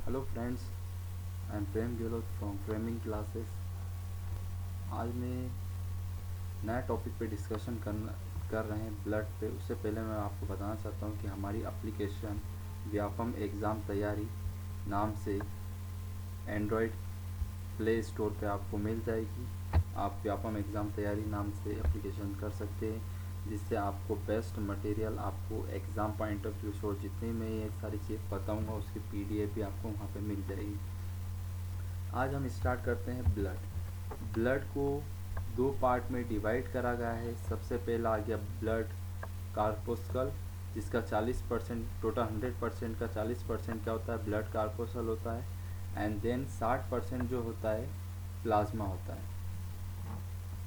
Hello friends, I am Prem Gehlot from framing classes. आज मैं नया टॉपिक पे डिस्कशन कर रहे हैं ब्लड पे। उससे पहले मैं आपको बताना चाहता हूँ कि हमारी एप्लीकेशन व्यापम एग्ज़ाम तैयारी नाम से एंड्रॉयड प्ले स्टोर पे आपको मिल जाएगी। आप व्यापम एग्ज़ाम तैयारी नाम से एप्लीकेशन कर सकते हैं, जिससे आपको बेस्ट मटेरियल आपको एग्ज़ाम पॉइंट ऑफ व्यू से जितनी मैं ये सारी चीज़ बताऊँगा उसकी पीडीएफ भी आपको वहाँ पे मिल जाएगी। आज हम स्टार्ट करते हैं ब्लड को दो पार्ट में डिवाइड करा गया है। सबसे पहला आ गया ब्लड कार्पोस्कल, जिसका 40% टोटल 100% का 40% क्या होता है, ब्लड कार्पोसल होता है। एंड देन 60% जो होता है प्लाज्मा होता है।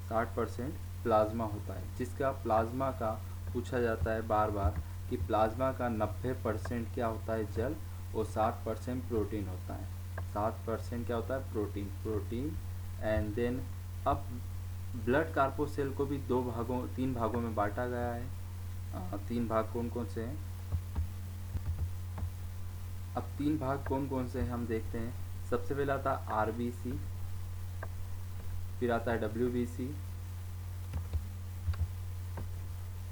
60% प्लाज्मा होता है, जिसका प्लाज्मा का पूछा जाता है बार बार कि प्लाज्मा का 90% क्या होता है, जल, और 60% प्रोटीन होता है। 60% क्या होता है, प्रोटीन। एंड देन अब ब्लड कार्पोसेल को भी तीन भागों में बांटा गया है। तीन भाग कौन कौन से हैं? अब तीन भाग कौन कौन से हैं हम देखते हैं। सबसे पहले आता है आरबीसी, फिर आता है डब्ल्यूबीसी,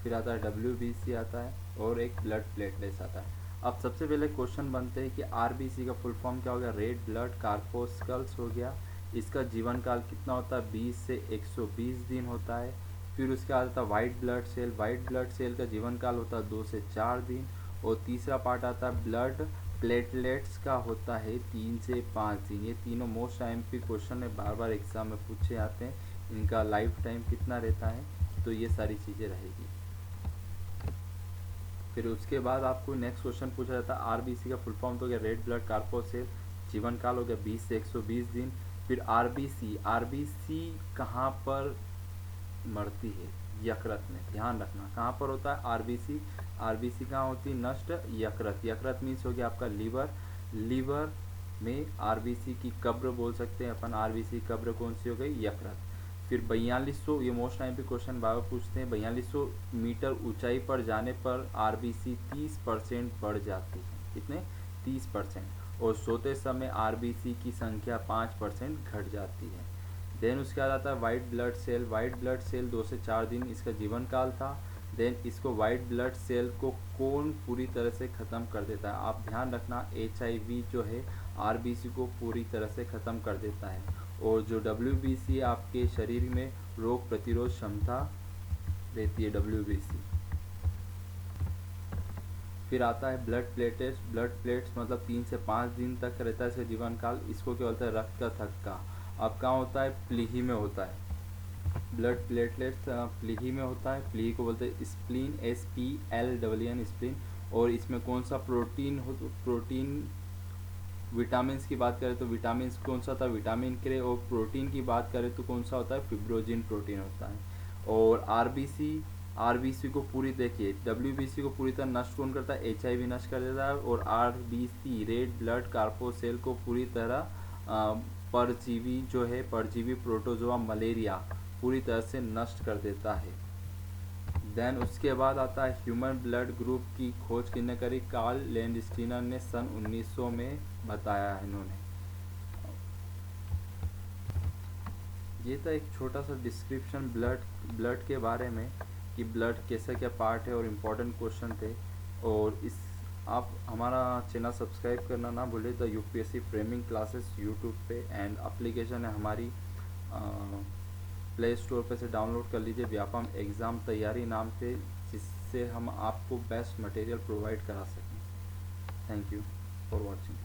फिर आता है डब्ल्यूबीसी आता है, और एक ब्लड प्लेटलेट्स आता है। अब सबसे पहले क्वेश्चन बनते हैं कि आरबीसी का फुल फॉर्म क्या हो गया, रेड ब्लड कार्पोस्कल्स हो गया। इसका जीवन काल कितना होता है, 20 से 120 दिन होता है। फिर उसके बाद आता है वाइट ब्लड सेल का जीवन काल होता है 2 से 4 दिन। और तीसरा पार्ट आता है ब्लड प्लेटलेट्स का, होता है 3 से 5 दिन। ये तीनों मोस्ट आईएमपी क्वेश्चन है, बार बार एग्जाम में पूछे जाते हैं। इनका लाइफ टाइम कितना रहता है, तो ये सारी चीज़ें रहेगी। फिर उसके बाद आपको नेक्स्ट क्वेश्चन पूछा जाता है आरबीसी का फुल फॉर्म तो हो गया रेड ब्लड कार्पोसेल, जीवन काल हो गया 20 से 120 दिन। फिर आरबीसी कहाँ पर मरती है, यकृत में। ध्यान रखना कहाँ पर होता है आरबीसी कहाँ होती है, नष्ट यकृत मीन्स हो गया आपका लीवर में आरबीसी की कब्र बोल सकते हैं अपन। आरबीसी कब्र कौन सी हो गई, यकृत। फिर 4200, ये मोस्ट टाइम पे क्वेश्चन बार पूछते हैं, 4200 मीटर ऊंचाई पर जाने पर आरबीसी 30% बढ़ जाती है। कितने, 30%। और सोते समय आरबीसी की संख्या 5% घट जाती है। देन उसके बाद आता है वाइट ब्लड सेल 2 से 4 दिन इसका जीवन काल था। देन इसको वाइट ब्लड सेल को कौन पूरी तरह से ख़त्म कर देता है, आप ध्यान रखना, एचआईवी जो है आरबीसी को पूरी तरह से ख़त्म कर देता है। और जो डब्ल्यूबीसी आपके शरीर में रोग प्रतिरोध क्षमता रहती है, डब्ल्यूबीसी। फिर आता है ब्लड प्लेट्स मतलब 3 से 5 दिन तक रहता है इसका जीवन काल। इसको क्या बोलता है, रक्त का थक्का। अब कहाँ होता है, प्लीही में होता है। ब्लड प्लेटलेट्स प्लीही में होता है। प्लीही को बोलते हैं स्प्लीन, SPLEN स्प्लीन। और इसमें कौन सा प्रोटीन, विटामिन की बात करें तो विटामिन कौन सा था, विटामिन के। और प्रोटीन की बात करें तो कौन सा होता है, फिब्रोजिन प्रोटीन होता है। और आरबीसी को पूरी, देखिए डब्ल्यूबीसी को पूरी तरह नष्ट कौन करता है, एचआईवी नष्ट कर देता है। और आरबीसी रेड ब्लड कार्पोसेल को पूरी तरह परजीवी जो है, परजीवी प्रोटोजोआ मलेरिया पूरी तरह से नष्ट कर देता है। देन उसके बाद आता है ह्यूमन ब्लड ग्रुप की खोज किसने करी, कार्ल लैंडस्टीनर ने सन 1900 में बताया है इन्होंने। ये था एक छोटा सा डिस्क्रिप्शन ब्लड के बारे में कि ब्लड कैसा क्या पार्ट है, और इम्पोर्टेंट क्वेश्चन थे। और इस आप हमारा चैनल सब्सक्राइब करना ना भूलें, the UPSC framing classes YouTube पे। एंड एप्लीकेशन है हमारी, प्ले स्टोर पे से डाउनलोड कर लीजिए, व्यापम एग्ज़ाम तैयारी नाम से, जिससे हम आपको बेस्ट मटेरियल प्रोवाइड करा सकें। Thank you for watching.